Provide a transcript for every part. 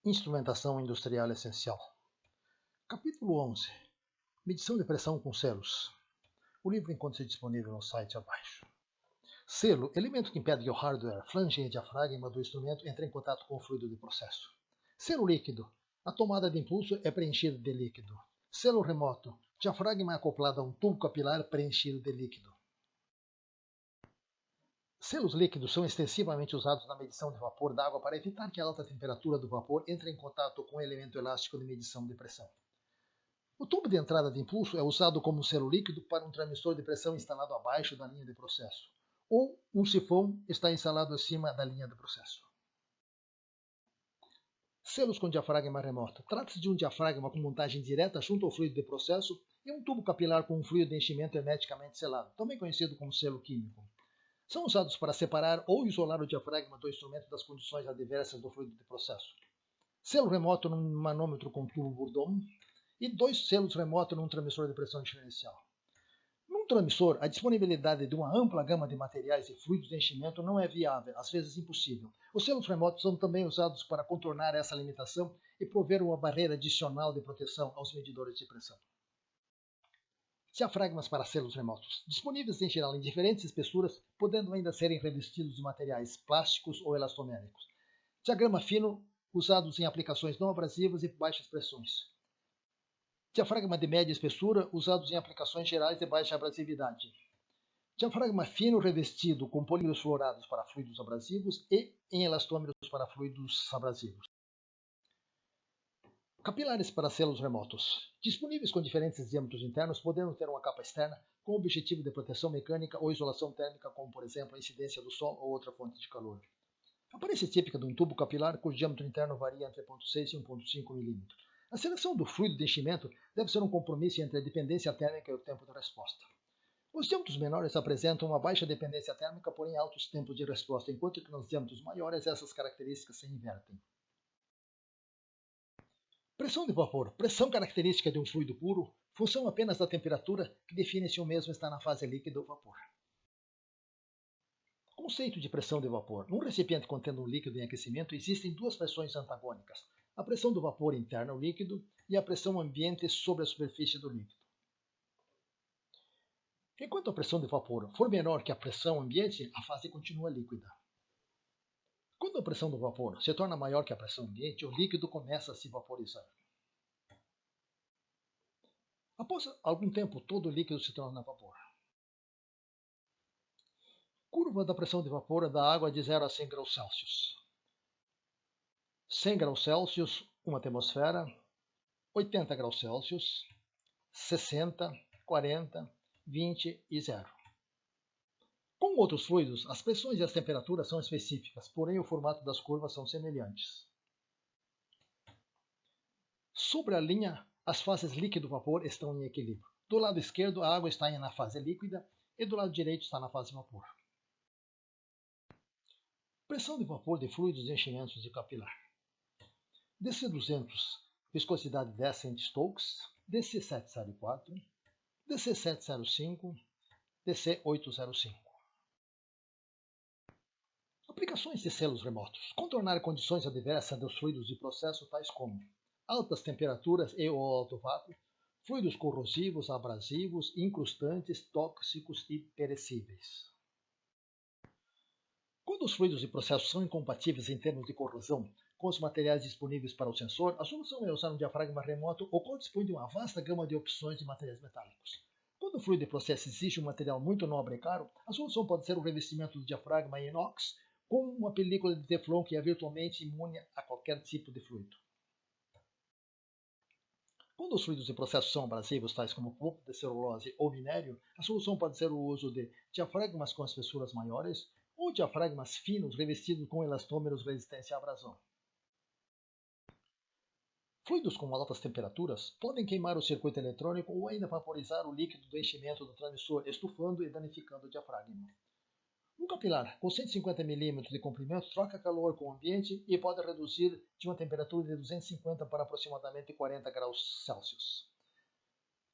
Instrumentação industrial essencial. Capítulo 11. Medição de pressão com selos. O livro encontra-se disponível no site abaixo. Selo, elemento que impede que o hardware, flange e diafragma do instrumento entrem em contato com o fluido de processo. Selo líquido. A tomada de impulso é preenchida de líquido. Selo remoto. Diafragma é acoplado a um tubo capilar preenchido de líquido. Selos líquidos são extensivamente usados na medição de vapor d'água para evitar que a alta temperatura do vapor entre em contato com o elemento elástico de medição de pressão. O tubo de entrada de impulso é usado como selo líquido para um transmissor de pressão instalado abaixo da linha de processo, ou um sifão está instalado acima da linha de processo. Selos com diafragma remoto. Trata-se de um diafragma com montagem direta junto ao fluido de processo e um tubo capilar com um fluido de enchimento hermeticamente selado, também conhecido como selo químico. São usados para separar ou isolar o diafragma do instrumento das condições adversas do fluido de processo. Selo remoto num manômetro com tubo Bourdon e 2 selos remotos num transmissor de pressão diferencial. Num transmissor, a disponibilidade de uma ampla gama de materiais e fluidos de enchimento não é viável, às vezes impossível. Os selos remotos são também usados para contornar essa limitação e prover uma barreira adicional de proteção aos medidores de pressão. Diafragmas para selos remotos, disponíveis em geral em diferentes espessuras, podendo ainda serem revestidos de materiais plásticos ou elastoméricos. Diagrama fino, usados em aplicações não abrasivas e baixas pressões. Diafragma de média espessura, usados em aplicações gerais de baixa abrasividade. Diafragma fino revestido com polímeros fluorados para fluidos abrasivos e em elastômeros para fluidos abrasivos. Capilares para selos remotos, disponíveis com diferentes diâmetros internos, podendo ter uma capa externa com o objetivo de proteção mecânica ou isolação térmica, como por exemplo a incidência do sol ou outra fonte de calor. Aparência típica de um tubo capilar cujo diâmetro interno varia entre 0,6 e 1,5 mm. A seleção do fluido de enchimento deve ser um compromisso entre a dependência térmica e o tempo de resposta. Os diâmetros menores apresentam uma baixa dependência térmica, porém altos tempos de resposta, enquanto que nos diâmetros maiores essas características se invertem. Pressão de vapor, pressão característica de um fluido puro, função apenas da temperatura que define se o mesmo está na fase líquida ou vapor. Conceito de pressão de vapor. Num recipiente contendo um líquido em aquecimento, existem duas pressões antagônicas, a pressão do vapor interna ao líquido e a pressão ambiente sobre a superfície do líquido. Enquanto a pressão de vapor for menor que a pressão ambiente, a fase continua líquida. Quando a pressão do vapor se torna maior que a pressão ambiente, o líquido começa a se vaporizar. Após algum tempo, todo o líquido se torna vapor. Curva da pressão de vapor da água de 0 a 100 graus Celsius. 100 graus Celsius, 1 atmosfera. 80 graus Celsius, 60, 40, 20 e 0. Com outros fluidos, as pressões e as temperaturas são específicas, porém o formato das curvas são semelhantes. Sobre a linha, as fases líquido-vapor estão em equilíbrio. Do lado esquerdo, a água está na fase líquida e do lado direito está na fase vapor. Pressão de vapor de fluidos de enchimentos de capilar. DC200, viscosidade 10 cent-Stokes, DC704, DC705, DC805. Aplicações de selos remotos. Contornar condições adversas dos fluidos de processo tais como altas temperaturas e ou alto vácuo, fluidos corrosivos, abrasivos, incrustantes, tóxicos e perecíveis. Quando os fluidos de processo são incompatíveis em termos de corrosão com os materiais disponíveis para o sensor, a solução é usar um diafragma remoto ou qual dispõe de uma vasta gama de opções de materiais metálicos. Quando o fluido de processo exige um material muito nobre e caro, a solução pode ser o revestimento do diafragma em inox com uma película de teflon que é virtualmente imune a qualquer tipo de fluido. Quando os fluidos de processo são abrasivos, tais como pulpa de celulose ou minério, a solução pode ser o uso de diafragmas com espessuras maiores ou diafragmas finos revestidos com elastômeros resistentes à abrasão. Fluidos com altas temperaturas podem queimar o circuito eletrônico ou ainda vaporizar o líquido do enchimento do transmissor, estufando e danificando o diafragma. Um capilar com 150 mm de comprimento troca calor com o ambiente e pode reduzir de uma temperatura de 250 para aproximadamente 40 graus Celsius.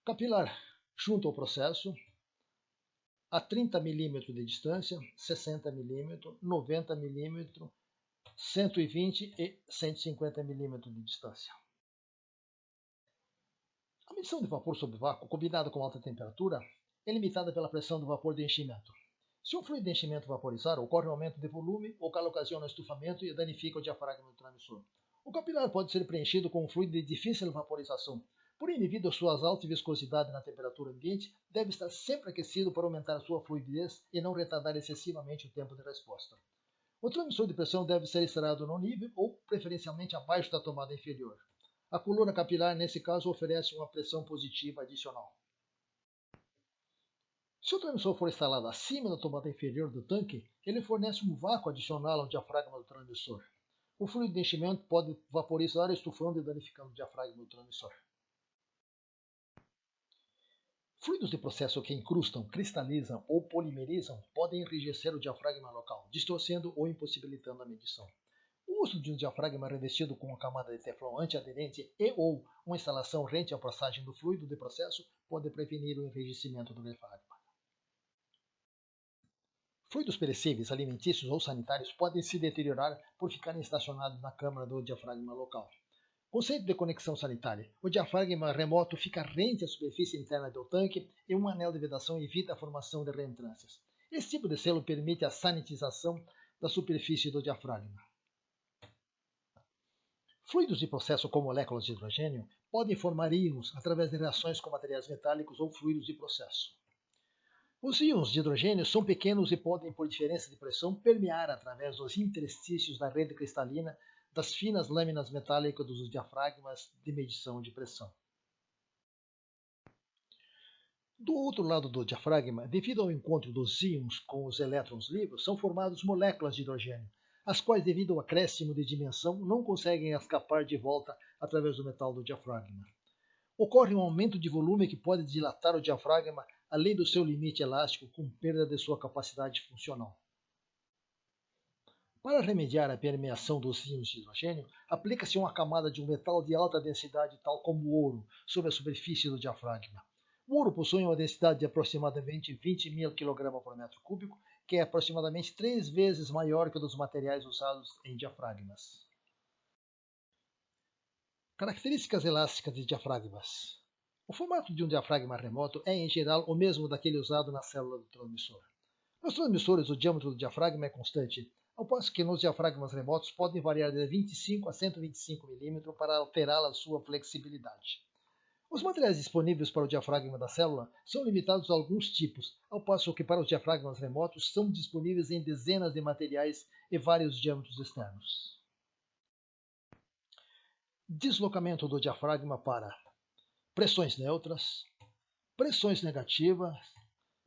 Capilar junto ao processo, a 30 mm de distância, 60 mm, 90 mm, 120 e 150 milímetros de distância. A medição de vapor sob vácuo, combinada com alta temperatura, é limitada pela pressão do vapor de enchimento. Se o fluido de enchimento vaporizar, ocorre um aumento de volume, o qual ocasiona estufamento e danifica o diafragma do transmissor. O capilar pode ser preenchido com um fluido de difícil vaporização. Porém, devido às suas altas viscosidade na temperatura ambiente, deve estar sempre aquecido para aumentar sua fluidez e não retardar excessivamente o tempo de resposta. O transmissor de pressão deve ser instalado no nível ou, preferencialmente, abaixo da tomada inferior. A coluna capilar, nesse caso, oferece uma pressão positiva adicional. Se o transmissor for instalado acima da tomada inferior do tanque, ele fornece um vácuo adicional ao diafragma do transmissor. O fluido de enchimento pode vaporizar, estufando e danificando o diafragma do transmissor. Fluidos de processo que incrustam, cristalizam ou polimerizam podem enrijecer o diafragma local, distorcendo ou impossibilitando a medição. O uso de um diafragma revestido com uma camada de teflon antiaderente e ou uma instalação rente à passagem do fluido de processo pode prevenir o enrijecimento do diafragma. Fluidos perecíveis, alimentícios ou sanitários podem se deteriorar por ficarem estacionados na câmara do diafragma local. Conceito de conexão sanitária. O diafragma remoto fica rente à superfície interna do tanque e um anel de vedação evita a formação de reentrâncias. Esse tipo de selo permite a sanitização da superfície do diafragma. Fluidos de processo com moléculas de hidrogênio podem formar íons através de reações com materiais metálicos ou fluidos de processo. Os íons de hidrogênio são pequenos e podem, por diferença de pressão, permear através dos interstícios da rede cristalina das finas lâminas metálicas dos diafragmas de medição de pressão. Do outro lado do diafragma, devido ao encontro dos íons com os elétrons livres, são formadas moléculas de hidrogênio, as quais, devido ao acréscimo de dimensão, não conseguem escapar de volta através do metal do diafragma. Ocorre um aumento de volume que pode dilatar o diafragma além do seu limite elástico, com perda de sua capacidade funcional. Para remediar a permeação dos íons de hidrogênio, aplica-se uma camada de um metal de alta densidade, tal como o ouro, sobre a superfície do diafragma. O ouro possui uma densidade de aproximadamente 20.000 kg por metro cúbico, que é aproximadamente 3 vezes maior que a dos materiais usados em diafragmas. Características elásticas de diafragmas. O formato de um diafragma remoto é, em geral, o mesmo daquele usado na célula do transmissor. Nos transmissores, o diâmetro do diafragma é constante, ao passo que nos diafragmas remotos podem variar de 25 a 125 mm para alterar a sua flexibilidade. Os materiais disponíveis para o diafragma da célula são limitados a alguns tipos, ao passo que para os diafragmas remotos são disponíveis em dezenas de materiais e vários diâmetros externos. Deslocamento do diafragma para pressões neutras, pressões negativas,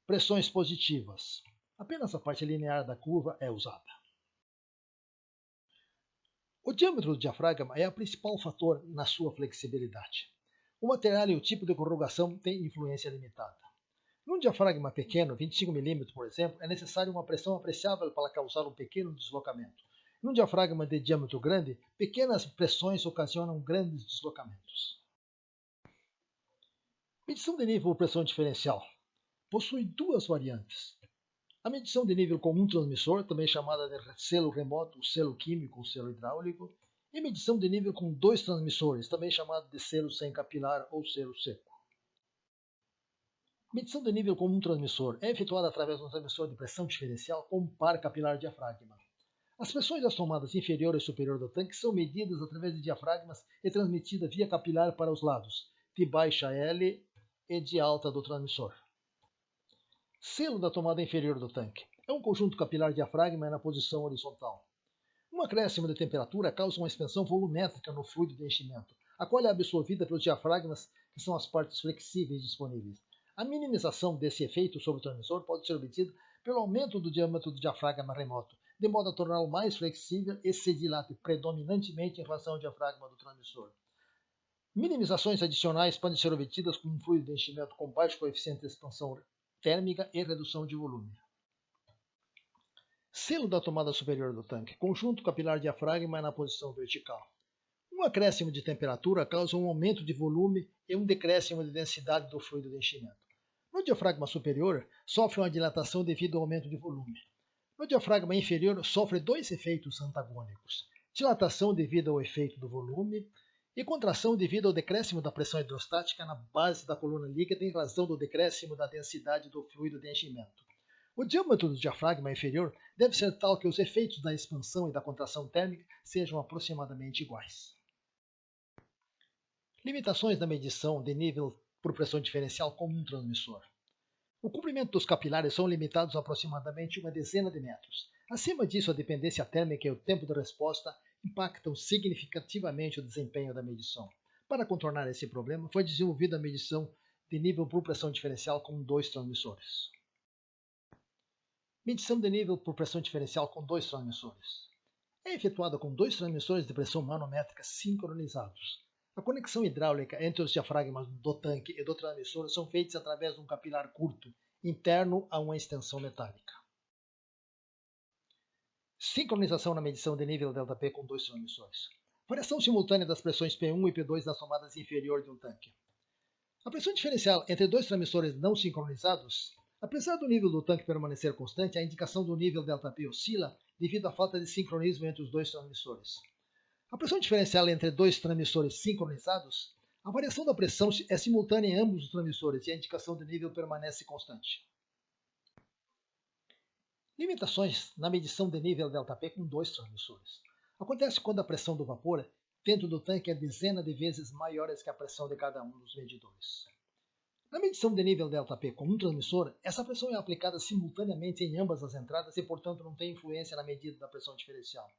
pressões positivas. Apenas a parte linear da curva é usada. O diâmetro do diafragma é o principal fator na sua flexibilidade. O material e o tipo de corrugação têm influência limitada. Num diafragma pequeno, 25 mm, por exemplo, é necessária uma pressão apreciável para causar um pequeno deslocamento. Num diafragma de diâmetro grande, pequenas pressões ocasionam grandes deslocamentos. Medição de nível por pressão diferencial. Possui duas variantes. A medição de nível com um transmissor, também chamada de selo remoto, selo químico ou selo hidráulico, e medição de nível com dois transmissores, também chamado de selo sem capilar ou selo seco. Medição de nível com um transmissor é efetuada através de um transmissor de pressão diferencial com um par capilar diafragma. As pressões das tomadas inferior e superior do tanque são medidas através de diafragmas e transmitidas via capilar para os lados, de baixa L e de alta do transmissor. Selo da tomada inferior do tanque. É um conjunto capilar diafragma na posição horizontal. Um acréscimo de temperatura causa uma expansão volumétrica no fluido de enchimento, a qual é absorvida pelos diafragmas, que são as partes flexíveis disponíveis. A minimização desse efeito sobre o transmissor pode ser obtida pelo aumento do diâmetro do diafragma remoto, de modo a torná-lo mais flexível e se dilate predominantemente em relação ao diafragma do transmissor. Minimizações adicionais podem ser obtidas com um fluido de enchimento com baixo coeficiente de expansão térmica e redução de volume. Selo da tomada superior do tanque. Conjunto capilar diafragma na posição vertical. Um acréscimo de temperatura causa um aumento de volume e um decréscimo de densidade do fluido de enchimento. No diafragma superior, sofre uma dilatação devido ao aumento de volume. O diafragma inferior sofre dois efeitos antagônicos: dilatação devido ao efeito do volume e contração devido ao decréscimo da pressão hidrostática na base da coluna líquida em razão do decréscimo da densidade do fluido de enchimento. O diâmetro do diafragma inferior deve ser tal que os efeitos da expansão e da contração térmica sejam aproximadamente iguais. Limitações da medição de nível por pressão diferencial com um transmissor. O comprimento dos capilares são limitados a aproximadamente uma dezena de metros. Acima disso, a dependência térmica e o tempo de resposta impactam significativamente o desempenho da medição. Para contornar esse problema, foi desenvolvida a medição de nível por pressão diferencial com dois transmissores. Medição de nível por pressão diferencial com dois transmissores. É efetuada com dois transmissores de pressão manométrica sincronizados. A conexão hidráulica entre os diafragmas do tanque e do transmissor são feitas através de um capilar curto, interno a uma extensão metálica. Sincronização na medição de nível ΔP com dois transmissores. Variação simultânea das pressões P1 e P2 nas tomadas inferiores de um tanque. A pressão diferencial entre dois transmissores não sincronizados, apesar do nível do tanque permanecer constante, a indicação do nível ΔP oscila devido à falta de sincronismo entre os dois transmissores. A pressão diferencial entre dois transmissores sincronizados, a variação da pressão é simultânea em ambos os transmissores e a indicação de nível permanece constante. Limitações na medição de nível ΔP com dois transmissores. Acontece quando a pressão do vapor dentro do tanque é dezena de vezes maior que a pressão de cada um dos medidores. Na medição de nível ΔP com um transmissor, essa pressão é aplicada simultaneamente em ambas as entradas e, portanto, não tem influência na medida da pressão diferencial.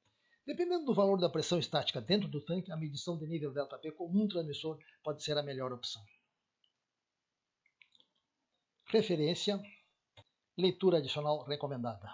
Dependendo do valor da pressão estática dentro do tanque, a medição de nível ΔP com um transmissor pode ser a melhor opção. Referência: leitura adicional recomendada.